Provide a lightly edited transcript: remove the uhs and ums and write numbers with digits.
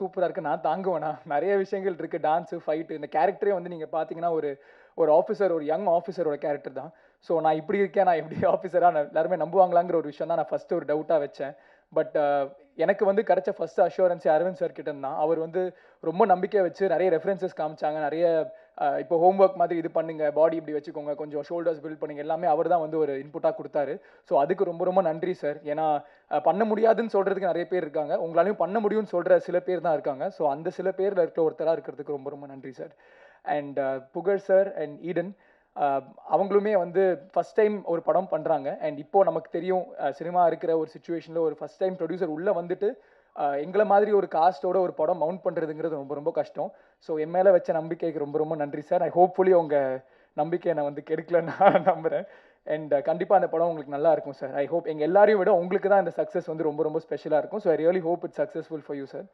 சூப்பரா இருக்கு. நான் தாங்குவேனா? நெறைய விஷயங்கள் இருக்கு. டான்ஸு, ஃபைட்டு இந்த கேரக்டரே வந்து நீங்க பார்த்தீங்கன்னா, ஒரு ஒரு ஆஃபிசர், ஒரு யங் ஆஃபிசரோட கேரக்டர் தான். ஸோ நான் இப்படி இருக்கேன், நான் எப்படி ஆஃபிசரா எல்லாருமே நம்புவாங்களாங்கிற ஒரு விஷயம் தான் நான் ஃபர்ஸ்ட்டு ஒரு டவுட்டா வச்சேன். பட் எனக்கு வந்து கிடைச்ச ஃபர்ஸ்ட் அஷ்யூரன்ஸ் அரவிந்த் சார் கிட்ட இருந்து தான். அவர் வந்து ரொம்ப நம்பிக்கை வச்சு நெறைய ரெஃபரன்ஸஸ் காமிச்சாங்க. நெறைய இப்போ ஹோம் ஒர்க் மாதிரி இது பண்ணுங்க, பாடி இப்படி வச்சுக்கோங்க, கொஞ்சம் ஷோல்டர்ஸ் பில்ட் பண்ணுங்க. எல்லாமே அவர் தான் வந்து ஒரு இன்புட்டா குடுத்தாரு. ஸோ அதுக்கு ரொம்ப ரொம்ப நன்றி சார். ஏன்னா பண்ண முடியாதுன்னு சொல்றதுக்கு நெறைய பேர் இருக்காங்க. உங்களாலயும் பண்ண முடியும்னு சொல்ற சில பேர் தான் இருக்காங்க. ஸோ அந்த சில பேர்ல இருக்க ஒருத்தரா இருக்கிறதுக்கு ரொம்ப ரொம்ப நன்றி சார். அண்ட் புகழ் சார் அண்ட் ஈடன் அ அவங்களுமே வந்து ஃபர்ஸ்ட் டைம் ஒரு படம் பண்றாங்க. அண்ட் இப்போ நமக்கு தெரியும் சினிமா இருக்கிற ஒரு சிச்சுவேஷன்ல ஒரு ஃபர்ஸ்ட் டைம் ப்ரொடியூசர் உள்ள வந்துட்டு எங்கள மாதிரி ஒரு காஸ்ட்டோட ஒரு படம் மவுண்ட் பண்றதுங்கிறது ரொம்ப ரொம்ப கஷ்டம். ஸோ என் மேல வச்ச நம்பிக்கைக்கு ரொம்ப ரொம்ப நன்றி சார். ஐ ஹோப்ஃபுல்லி உங்க நம்பிக்கைய நான் வந்து கெடுக்கலன்னு நான் நம்புறேன். அண்ட் கண்டிப்பா அந்த படம் உங்களுக்கு நல்லா இருக்கும் சார். ஐ ஹோப் எங்க எல்லாரையும் விட உங்களுக்கு தான் இந்த சக்ஸஸ் வந்து ரொம்ப ரொம்ப ஸ்பெஷலா இருக்கும். So I really hope it's successful for you sir.